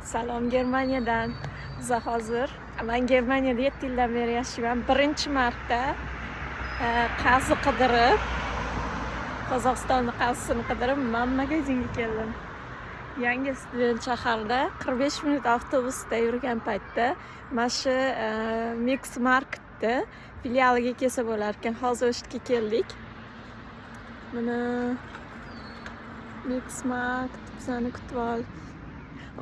Salom Germaniyadan. Biza hozir men Germaniyada 7 yildan beri yashayman. Birinchi marta qazi qidirib, Qozog'istonning qazisini qidirib, men magazinga keldim. Yangi student shaharda 45 minut avtobusda yurgan paytda mana shu Mix Marketda filialiga kelsa bo'lar ekan. Hozir o'shga keldik. Mana Mix Market bizani kutib ol.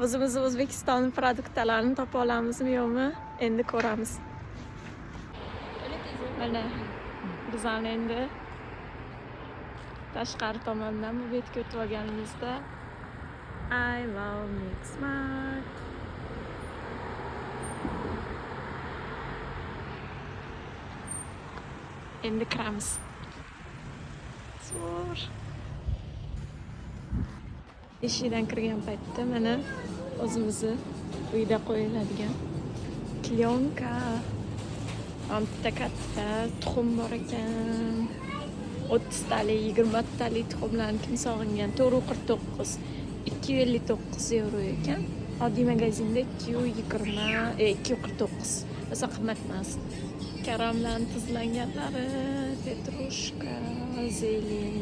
O'zimiz O'zbekiston produktlarini topa olamizmi yo'qmi? Endi ko'ramiz. Mana bizani endi tashqari tomondan bu betga o'tib olganimizda I love Mix Market. Endi kiramiz. Zo'r. Eshikdan kirgan paytda mana o'zimizni uyda qo'yiladigan klyonka, bitta katta tuxum bor ekan. 30 talik, 20 talik tuxumlarni kim sog'ingan? 449, 259 euro ekan. Oddiy magazinda 249. O'zi qimmat emas. Karamlarni tuzlanganlari, petrushka, zelin.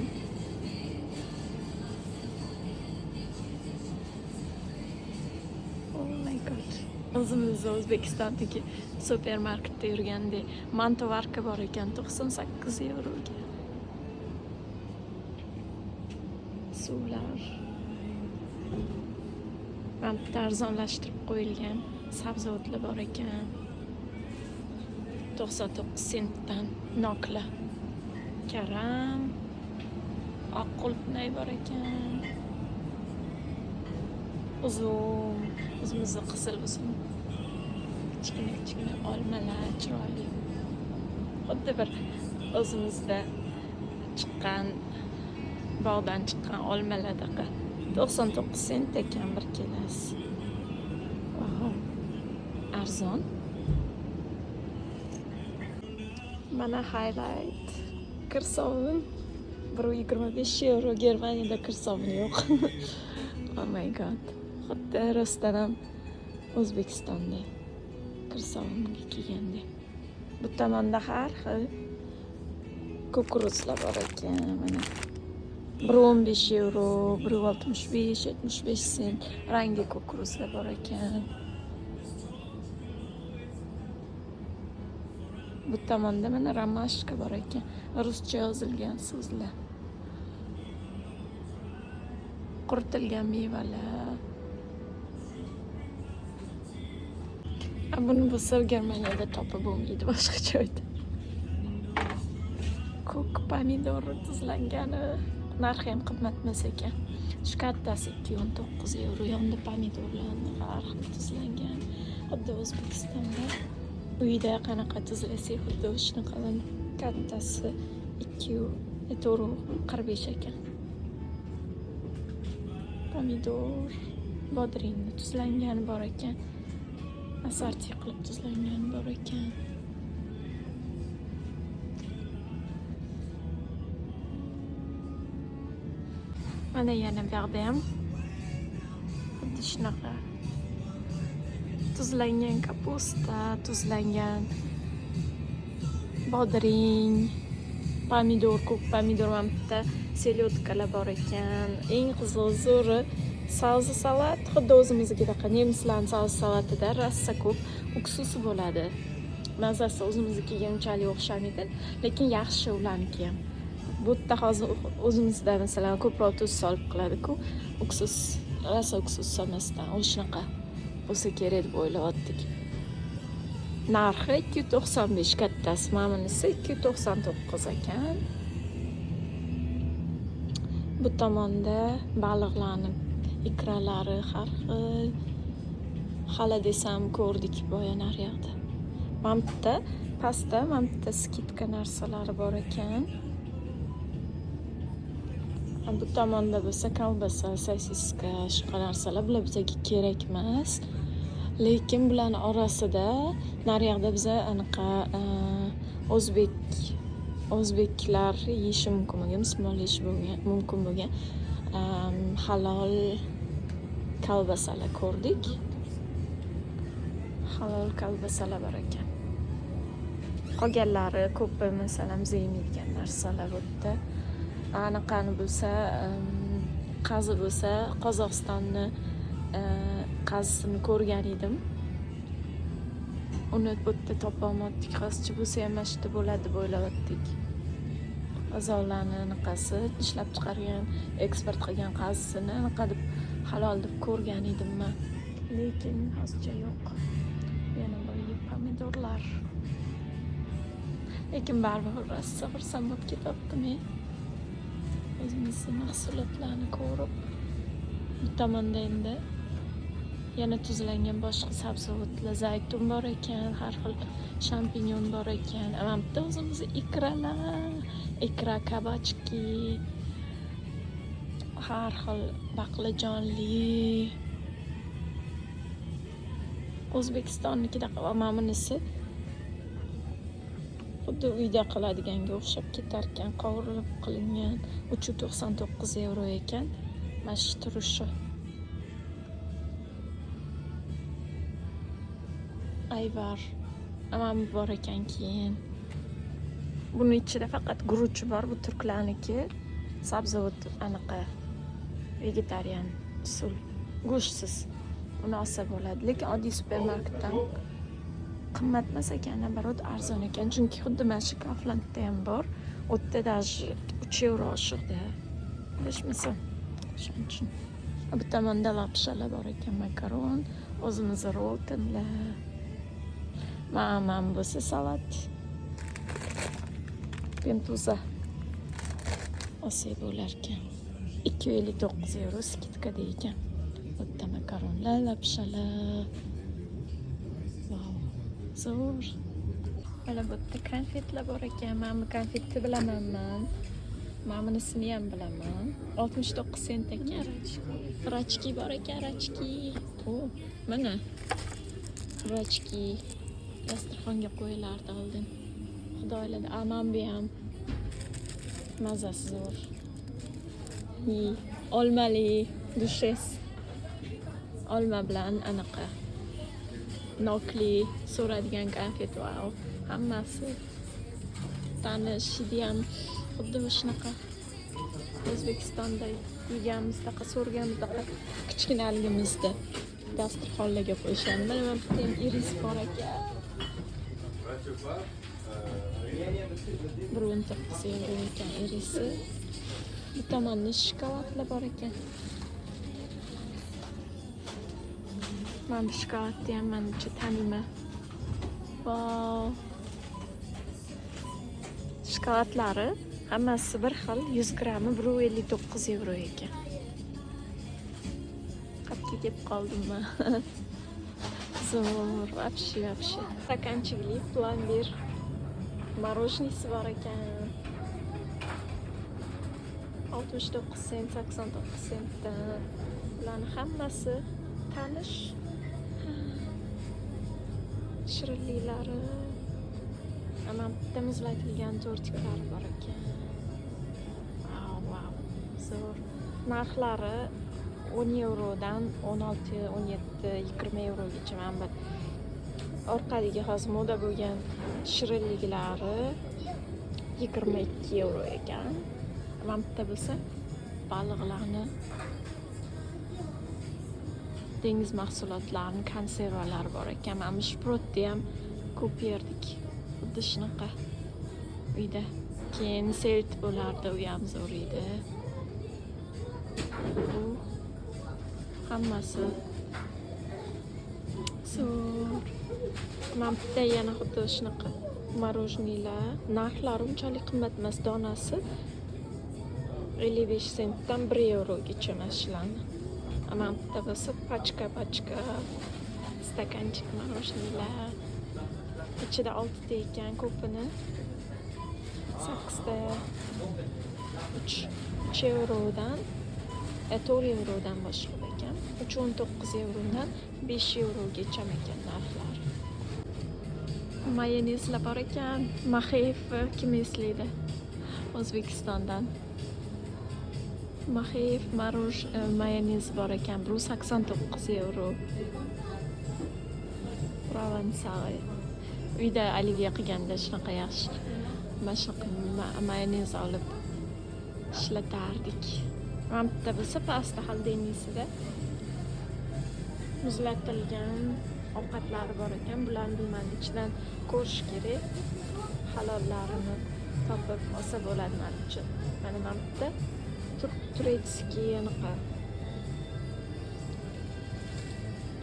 O'zimiz O'zbekistondagi supermarketda yurgandek mantovarka bor ekan 98 euroga. Suvlar. Bitta arzonlashtirib qo'yilgan sabzavotlar bor ekan. 99 sentdan nokla. Karam, oq qulupnay bor ekan. Uzun, o'zimizning qizil uzun. Kichkina olmalar chiroyli. Xuddi bir o'zimizda chiqqan bog'dan chiqqan olmalardaqa 99 sent ekan bir kelasi. Wow. Arzon. Mana highlight. Kirsovun 125 euro. Germaniyada kirsovun yo'q. Oh my god. Xuddi rostdan ham O'zbekistonda kirsovunga kelganda. Bu tomonda har xil kukuruzlar bor ekan. Mana 115 euro, 165, 75 sent rangli kukuruzlar bor ekan. Bu tomonda mana romashka bor ekan. Ruscha yozilgan so'zlar. Quritilgan mevalar. Buni bo'lsa Germaniyada topib bo'lmaydi boshqa joyda. Ko'k pomidor tuzlangani, narxi ham qimmat emas ekan. Shu kattasi 219 euro. Yonda pomidorlarni har xil tuzlangan. Xuddi O'zbekistonda uyda qanaqa tuzlasak, xuddi shunaqa kattasi 2,45 ekan. Pomidor, bodringni tuzlangani bor ekan. Assorti qilib tuzlangani bor ekan. Mana yana bu yerda ham xuddi shunaqa tuzlangan kapusta, tuzlangan bodring, pomidor, ko'k pomidor, ham bitta selyotkalar bor ekan. Eng qizig'i zo'ri savzi salat, xuddi o'zimizga nemislarning savzi salatida rassa ko'p, uksusi bo'ladi. Mazasi o'zimiznikiga unchalik o'xshamaydi, lekin yaxshi ularniki ham. Bu yerda hozir o'zimizda masalan ko'proq tuz solib qiladi-ku, uksus, rassa uksus solmasdan o'shanaqa bo'lsa kerak deb o'ylayotdik. Narxi 295 kattasi, ma'munisi 299 ekan. Bu tomonda baliqlarning ikralari har xil. Hali desam ko'rdik boya naryoqda. Mana bitta pasta, mana bitta skitka narsalari bor ekan. Bu tomonda bo'lsa kolbasa, sosiska, shunaqa narsalar bular bizga kerak emas. Lekin bularning orasida naryoqda biza anaqa o'zbeklar yeyishi mumkin bo'lgan, musulmonlar yeyishi mumkin bo'lgan halol kolbasalar ko'rdik. Halol kolbasalar bor ekan. Qolganlari ko'pi masalan yeymaydigan narsalar bu yerda. Anaqani bo'lsa, qazi bo'lsa, Qozog'istonni qazisini ko'rgan edim. Uni bu yerda topolmadik. Hozircha bo'lsa ham mana shu yerda bo'ladi deb o'ylayotdik. Qozog'larni anaqasi ishlab chiqargan, eksport qilgan qazisini anaqa deb halol deb ko'rgan edim men. Lekin hozircha yo'q. Yana boya pomidorlar. Lekin baribir rosa xursand bo'lib ketyaptim. O'zimizning mahsulotlarni ko'rib, bu tomonda endi yana tuzlangan boshqa sabzavotlar, zaytun bor ekan, har xil shampinyon bor ekan. Mana bitta o'zimiz ikralar, ikra kabachki, har xil baqlajonli. O'zbekistonnikida mana bunisi xuddi uyda qiladiganga o'xshab ketar ekan, qovurilib qilingan. 399 euro ekan. Mana shu turishi. Ayvar. Amam bor ekan keyin. Buni ichida faqat guruch bor, bu turklarniki. Sabzavot anaqa vegetarian usul, go'shtsiz. Uni olsa bo'ladi, lekin oddiy supermarketdan qimmat emas ekan, nabarot arzon ekan. Chunki xuddi mana shu Kauflandda ham bor. U yerda даже 3 euro oshiqda. Bilishmasin. Shuning uchun. Bu tomonda lapshalar bor ekan, makaron, o'zimiz rotenlar. Mana bo'lsa salat. Pentuza. Olsa bo'lar ekan. 259 euro skidka deygan. Bu yerda makaronlar, lapshalar. Wow. Zo'r. Mana bu yerda konfetlar bor ekan. Men bu konfetni bilaman men. Men bunisini ham bilaman. 69 sent ekan. Rachki bor ekan, rachki. Mana. Rachki. Dasturxonga qo'yilardi oldin. Xudoyladi, amam bu ham mazasi zo'r. Olmali, dushes. Olma bilan anaqa nokli so'radigan konfet va hammasi tanish ham xuddi shunaqa O'zbekistonda yeganimizdaqa so'rganimizdaqa kichkinaligimizda dasturxonlarga qo'yishadi. Mana bu yerda ham iris bor ekan. 1.9 euro ekan irisi. Bu tomonda shokoladlar bor ekan. Men bu shokoladni ham menimcha taniyman. Wow. Shokoladlari hammasi bir xil, 100 grammi 1.59 euro ekan. Qatga kelib qoldim men. Zo'r, вообще. Stakanchikli plomber. Мороженisi bor ekan. 69 sent, 89 sentdan. Bularning hammasi tanish. Shirinliklari. Mana bitta muzlatilgan tortiklar bor ekan. Wow. Zo'r. Narxlari 10 eurodan 16, 17, 20 eurogacha. Mana bu orqadagi hozir moda bo'lgan shirinliklari 22 euro ekan. Mana bitta bo'lsa baliqlarni, dengiz mahsulotlarini, konservalari bor ekan. Mana shprotni ham ko'p yerdik. Xuddi shunaqa uyda. Keyin selt bo'lardi, u ham zo'r edi. Bu hammasi zo'r. Mana bitta yana xuddi shunaqa morojenilar. Narxlari unchalik qimmat emas, donasi 55 sentdan 1 eurogacha mashlarni. Mana bitta bo'lsa pachka stakanchik morojenilar. İçida 6 ta ekan, ko'pini 8 ta 3 eurodan 4 eurodan boshqa ekan. 3.19 eurodan 5 eurogacha ekan narxlari. Mayonezlar bor ekan. Maxeyev kim eslaydi? O'zbekistondan. Maxeyev mayonez bor ekan. Bu 89 euro. Provençal. Uyda olivye qilganda shunaqa yaxshi. Mana shunaqa mayonez olib ishlatardik. Mana bitta bo'lsa pasta xolodilnikda muzlatilgan ovqatlari bor ekan. Bularni bilmadim, ichidan ko'rish kerak. Halollarini topib olsa bo'ladi men uchun. Mana bitta turetskiy anaqa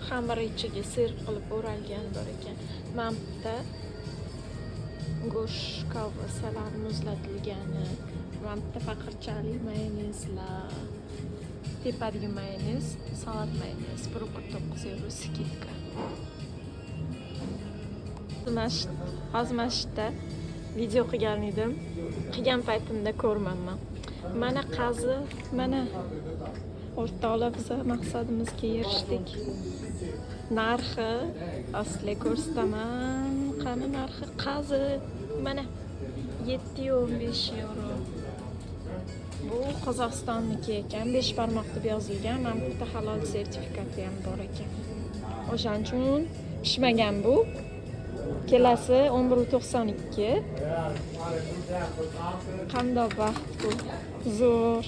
xamir ichiga sir qilib o'ralgan bor ekan. Mana bitta go'sht kolbasalar muzlatilgani, mana bitta faqirchalik mayonezlar, tepadagi mayonez, salat mayonez 1.9 euro skidka. Hozir mana shu yerda video qilgan edim. Qilgan paytimda ko'rmanman. Mana qazi, mana o'rtoqlar biz maqsadimizga erishdik. Narxi asli ko'rsataman. Qani narxi qazi mana 715 euro. Bu Qozog'istonniki ekan, 5 barmoq deb yozilgan. Mana bitta halol sertifikati ham bor ekan. O'shaning uchun pishmagan bu. Kelasi 11.92. Qanday baxt bu. Zo'r.